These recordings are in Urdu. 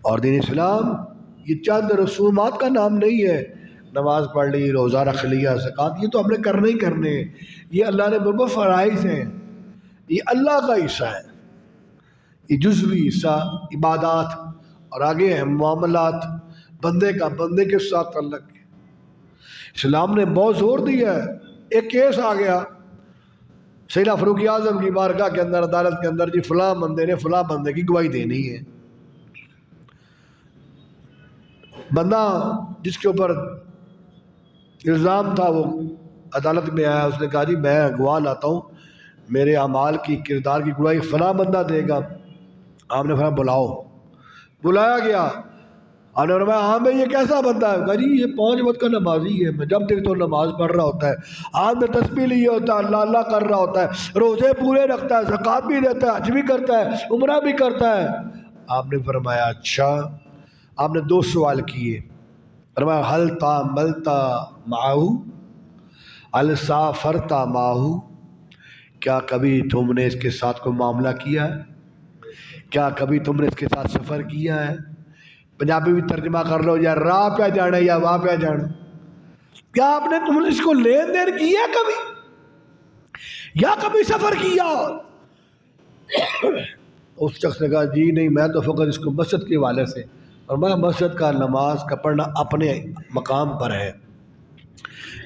اور دین اسلام یہ چند رسومات کا نام نہیں ہے، نماز پڑھ لی، روزہ رکھ لیا، زکوٰۃ، یہ تو ہم نے کرنے ہی کرنے ہیں، یہ اللہ نے بابا فرائض ہیں، یہ اللہ کا حصہ ہے، یہ جزوی حصہ عبادات، اور آگے ہے معاملات، بندے کا بندے کے ساتھ تعلق ہے۔ اسلام نے بہت زور دیا ہے۔ ایک کیس آ گیا سیدنا فاروق اعظم کی بارگاہ کے اندر، عدالت کے اندر، جی فلاں بندے نے فلاں بندے کی گواہی دینی ہے۔ بندہ جس کے اوپر الزام تھا وہ عدالت میں آیا، اس نے کہا جی میں گواہ لاتا ہوں، میرے اعمال کی کردار کی گواہی فلاں بندہ دے گا۔ آپ نے فرمایا بلاؤ، بلایا گیا۔ آپ نے فرمایا ہاں میں یہ کیسا بندہ ہے؟ کہا جی یہ 5 وقت کا نمازی ہے، میں جب تک تو نماز پڑھ رہا ہوتا ہے، ہاتھ میں تسبیح لیے ہوتا ہے، اللہ اللہ کر رہا ہوتا ہے، روزے پورے رکھتا ہے، زکوٰۃ بھی دیتا ہے، حج بھی کرتا ہے، عمرہ بھی کرتا ہے۔ آپ نے فرمایا اچھا۔ آپ نے 2 سوال کیے، فرمایا حل تعاملتا معہو، حل سافرتا معہو، کیا کبھی تم نے اس کے ساتھ کوئی معاملہ کیا ہے؟ کیا کبھی تم نے اس کے ساتھ سفر کیا ہے؟ پنجابی بھی ترجمہ کر لو، یا راہ پہ جانا یا واہ پہ جانا، کیا آپ نے تم نے اس کو لین دین کیا کبھی، یا کبھی سفر کیا؟ اس شخص نے کہا جی نہیں، میں تو فقط اس کو مسجد کے حوالے سے، اور میں مسجد کا نماز کا پڑھنا اپنے مقام پر ہے،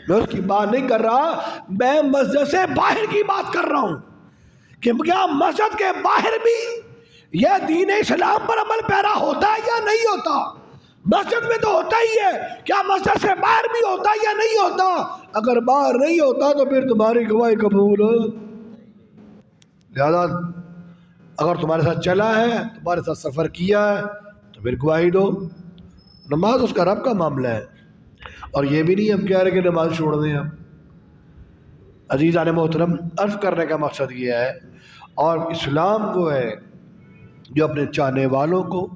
میں اس کی بات نہیں کر رہا، میں مسجد سے باہر کی بات کر رہا ہوں کہ کیا مسجد کے باہر بھی یہ دین اسلام پر عمل پیرا ہوتا ہے یا نہیں ہوتا؟ مسجد میں تو ہوتا ہی ہے، کیا مسجد سے باہر بھی ہوتا ہے یا نہیں ہوتا؟ اگر باہر نہیں ہوتا تو پھر تمہاری گواہی قبول ہو۔ لہذا اگر تمہارے ساتھ چلا ہے، تمہارے ساتھ سفر کیا ہے، تو پھر گواہی دو۔ نماز اس کا رب کا معاملہ ہے، اور یہ بھی نہیں ہم کہہ رہے کہ نماز چھوڑ دیں ہم۔ عزیزان محترم، عرض کرنے کا مقصد یہ ہے، اور اسلام وہ ہے جو اپنے چاہنے والوں کو،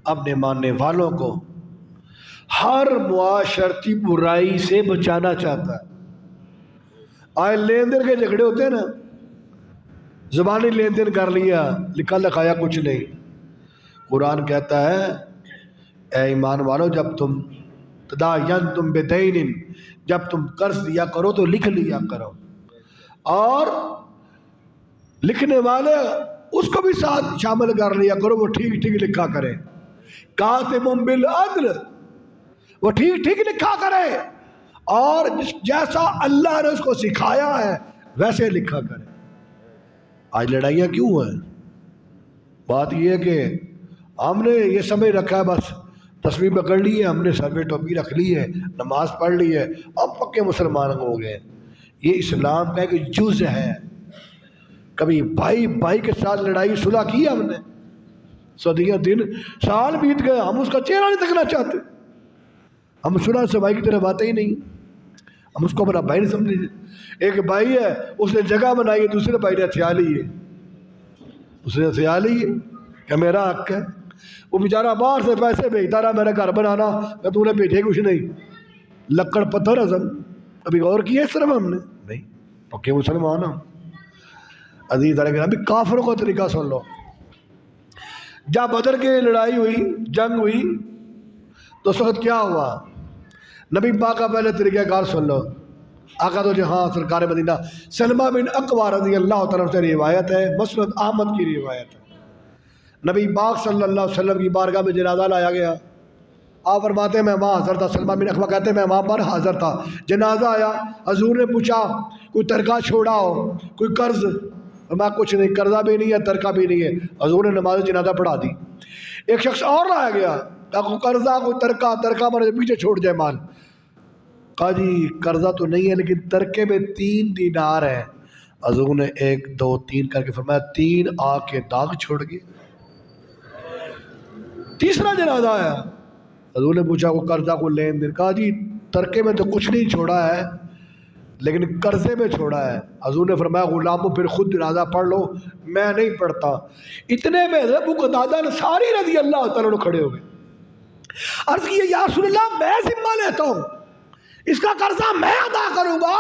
اپنے ماننے والوں کو ہر معاشرتی برائی سے بچانا چاہتا ہے۔ آئے لین دین کے جھگڑے ہوتے ہیں نا، زبانی لین دین کر لیا، لکھا لکھایا کچھ نہیں۔ قرآن کہتا ہے اے ایمان والو، جب تم تداینتم بدین، جب تم قرض دیا کرو تو لکھ لیا کرو، اور لکھنے والے اس کو بھی ساتھ شامل کر لیا کرو، وہ ٹھیک ٹھیک لکھا کرے۔ کاتب بالعدل، وہ ٹھیک ٹھیک لکھا کرے، اور جیسا اللہ نے اس کو سکھایا ہے ویسے لکھا کرے۔ آج لڑائیاں کیوں ہیں؟ بات یہ ہے کہ ہم نے یہ سمجھ رکھا ہے بس تسبیح پکڑ لی ہے، ہم نے سر پہ ٹوپی رکھ لی ہے، نماز پڑھ لی ہے، اب پکے مسلمان ہو گئے۔ یہ اسلام کا ایک جز ہے۔ کبھی بھائی بھائی کے ساتھ لڑائی صلح کی ہم نے؟ صدیاں دن سال بیت گئے، ہم اس کا چہرہ نہیں دیکھنا چاہتے، ہم صلح سے بھائی کی طرف آتے ہی نہیں، ہم اس کو اپنا بھائی نہیں سمجھتے۔ ایک بھائی ہے، اس نے جگہ بنائی ہے، دوسرے بھائی نے ہتھیار لی ہے، اس نے ہتھیار لی ہے کہ میرا حق ہے۔ وہ بیچارہ باہر سے پیسے بھیجتا رہا میرا گھر بنانا، کہ تو نے بھیجے کچھ نہیں، لکڑ پتھر ہزم۔ ابھی غور کیا اس طرف ہم نے نہیں، پکے مسلمان ہم۔ عزیز ابھی کافروں کا طریقہ سن لو۔ جب بدر کی لڑائی ہوئی، جنگ ہوئی، تو اس وقت کیا ہوا؟ نبی پاک کا پہلے طریقہ کار سن لو۔ آقا تو جہاں سرکار مدینہ سلمہ بن اقویٰ رضی اللہ تعالیٰ سے روایت ہے، مسند احمد کی روایت ہے، نبی پاک صلی اللہ علیہ وسلم کی بارگاہ میں جنازہ لایا گیا۔ آپ فرماتے ہیں میں وہاں حاضر تھا، سلمہ بن اقویٰ کہتے ہیں میں وہاں پر حاضر تھا۔ جنازہ آیا، حضور نے پوچھا کوئی ترکہ چھوڑا ہو، کوئی قرض؟ میں کچھ نہیں، قرضہ بھی نہیں ہے، ترکہ بھی نہیں ہے۔ حضور نے نماز جنازہ پڑھا دی۔ ایک شخص اور لایا گیا، کوئی قرضہ کوئی ترکہ، ترکہ مرے پیچھے چھوڑ جائے مال۔ کہا جی قرضہ تو نہیں ہے لیکن ترکے میں 3 دینار ہیں۔ حضور نے 1 2 3 کر کے فرمایا 3 آگ کے داغ چھوڑ گئے۔ تیسرا جنازہ آیا، حضور نے پوچھا کوئی قرضہ کوئی لین دین؟ کہا جی ترکے میں تو کچھ نہیں چھوڑا ہے لیکن قرضے میں چھوڑا ہے۔ حضور نے فرمایا غلاموں پھر خود جنازہ پڑھ لو، میں نہیں پڑھتا۔ اتنے میں ابو قتادہ انصاری رضی اللہ تعالیٰ عنہ کھڑے ہو گئے، عرض کیا یا رسول اللہ میں ذمہ لیتا ہوں، اس کا قرضہ میں ادا کروں گا،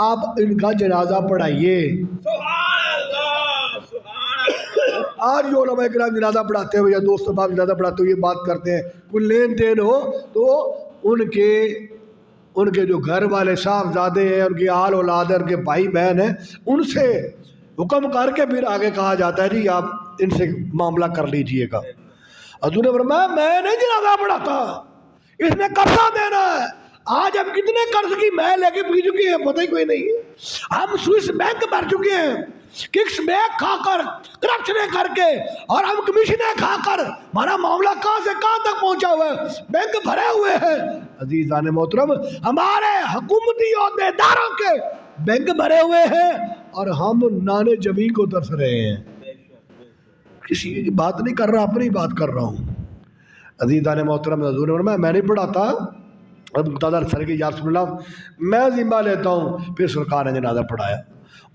آپ ان کا جنازہ پڑھائیے۔ سبحان اللہ، سبحان اللہ۔ آج جو علماء کرام جنازہ پڑھاتے ہوئے یا دوست باپ جنازہ پڑھاتے ہوئے یہ بات کرتے ہیں کوئی لین دین ہو تو ان کے جو گھر والے صاحبزادے ہیں، ان کی آل اولاد ہے، ان کے بھائی بہن ہیں، ان سے حکم کر کے پھر آگے کہا جاتا ہے جی آپ ان سے معاملہ کر لیجئے گا۔ حضور نے فرمایا میں نہیں جنازہ پڑھاتا، اس نے قرضہ دینا ہے۔ آج ہم کتنے قرض کی میں لے کے پی چکے ہیں پتہ ہی کوئی نہیں ہے۔ ہم سوئس بینک بھر چکے ہیں، ککس بینک کھا کر، کرپشنیں کر کے، اور ہم کمیشنیں کھا کر، ہمارا معاملہ کہاں سے کہاں تک پہنچا ہوا ہے، بینک بھرے ہوئے ہیں۔ عزیزان محترم، ہمارے حکومتی عہدیداروں کے بینک بھرے ہوئے ہیں اور ہم نانے جبیں کو ترس رہے ہیں۔ کسی کی بات نہیں کر رہا، اپنی بات کر رہا ہوں۔ عزیزان محترم، حضور نے فرمایا میں نہیں پڑھاتا، اب مقتدر سر کی یا رسول اللہ میں ذمہ لیتا ہوں۔ پھر سرکار نے جنازہ پڑھایا۔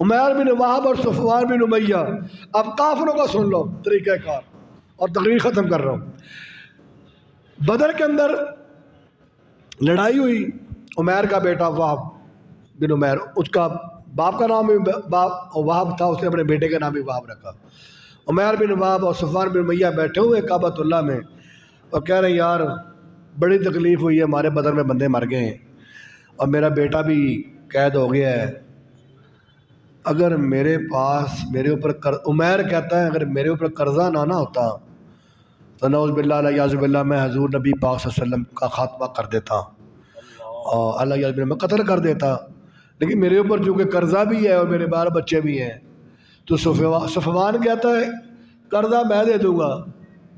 عمیر بن وہب اور صفوان بن امیہ، اب کافروں کا سن لو طریقہ کار، اور تقریر ختم کر رہا ہوں۔ بدر کے اندر لڑائی ہوئی، عمیر کا بیٹا وہب بن عمیر، اس کا باپ کا نام بھی وہب تھا، اس نے اپنے بیٹے کا نام بھی وہب رکھا۔ عمیر بن وہب اور صفوان بن امیہ بیٹھے ہوئے کعبۃ اللہ میں اور کہہ رہے ہیں یار بڑی تکلیف ہوئی ہے، ہمارے بدر میں بندے مر گئے ہیں اور میرا بیٹا بھی قید ہو گیا ہے، اگر میرے پاس میرے اوپر عمیر کہتا ہے اگر میرے اوپر قرضہ نہ ہوتا تو نعوذ باللہ الیاذ باللہ میں حضور نبی پاک صلی اللہ علیہ وسلم کا خاتمہ کر دیتا اور اللہ باللہ میں قتل کر دیتا، لیکن میرے اوپر چونکہ قرضہ بھی ہے اور میرے بال بچے بھی ہیں تو صفوان کہتا ہے قرضہ میں دے دوں گا۔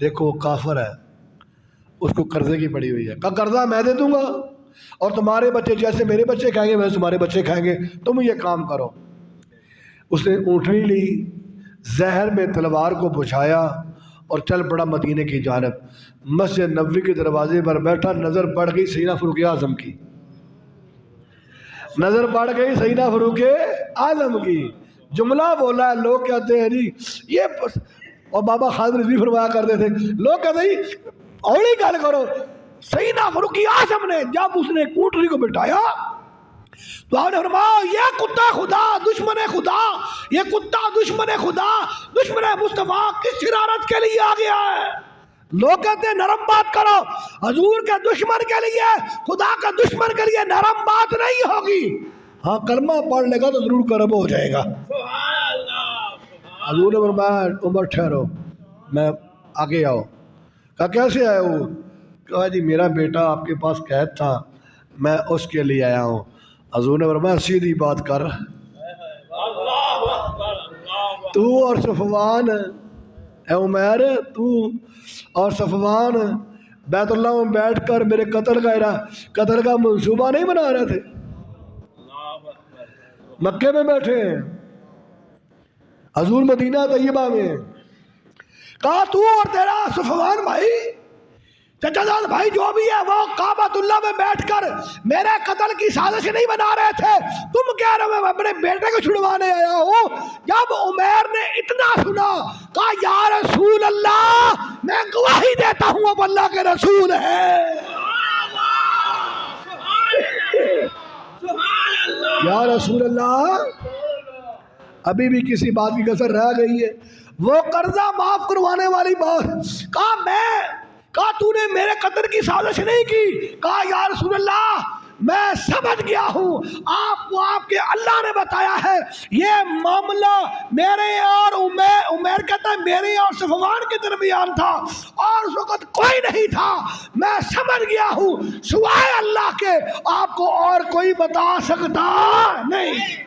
دیکھو وہ کافر ہے، اس کو قرضے کی پڑی ہوئی ہے، کہ قرضہ میں دے دوں گا اور تمہارے بچے جیسے میرے بچے کھائیں گے ویسے تمہارے بچے کھائیں گے، تم یہ کام کرو۔ اس نے اونٹنی لی، زہر میں تلوار کو بجھایا اور چل پڑا مدینے کی جانب۔ مسجد نبوی کے دروازے پر بیٹھا، نظر پڑ گئی سیدنا فاروق اعظم کی، نظر پڑ گئی سیدنا فاروق اعظم کی۔ جملہ بولا ہے، لوگ کہتے ہیں جی یہ، اور بابا خالد رضوی فرمایا کرتے تھے، لوگ کہتے ہیں جی اولی گل کرو، سیدنا فاروق اعظم نے جب اس نے اونٹنی کو بٹھایا تو آپ نے فرمایا یہ کتا خدا، دشمن خدا، یہ کتا دشمن خدا، دشمن مصطفیٰ کس شرارت کے لیے آ گیا ہے؟ لوگ کہتے ہیں نرم بات کرو، حضور کے دشمن کے لیے، خدا کا دشمن کے لیے نرم بات نہیں ہوگی، ہاں کلمہ پڑھ لے گا تو ضرور کرم ہو جائے گا۔ حضور نے فرمایا عمر ٹھہرو، میں آگے آؤ۔ کہا کیسے آئے ہو؟ کہا جی میرا بیٹا آپ کے پاس قید تھا، میں اس کے لیے آیا ہوں۔ حضور نے فرمایا سیدھی بات کر، تو اور صفوان، اے عمیر تو اور صفوان بیت اللہ میں بیٹھ کر میرے قتل کا منصوبہ نہیں بنا رہے تھے؟ مکے میں بیٹھے ہیں، حضور مدینہ طیبہ میں۔ کہا تو اور تیرا صفوان بھائی، چچا جان بھائی جو بھی ہے، وہ کعبۃ اللہ میں بیٹھ کر میرے قتل کی سازش نہیں بنا رہے تھے، تم کہہ رہے ہو میں اپنے بیٹے کو چھڑوانے آیا ہوں۔ جب عمیر نے اتنا سنا کہا یا رسول اللہ میں گواہی دیتا ہوں اب اللہ کے رسول ہے۔ یا رسول اللہ ابھی بھی کسی بات کی کسر رہ گئی ہے، وہ قرضہ معاف کروانے والی بات۔ کہا تو نے میرے قتل کی سازش نہیں کی؟ کہا یا رسول اللہ میں سمجھ گیا ہوں، آپ کو آپ کے اللہ نے بتایا ہے، یہ معاملہ میرے اور عمیر کہتا ہے میرے اور صفوان کے درمیان تھا اور اس وقت کوئی نہیں تھا، میں سمجھ گیا ہوں، سوائے اللہ کے آپ کو اور کوئی بتا سکتا نہیں۔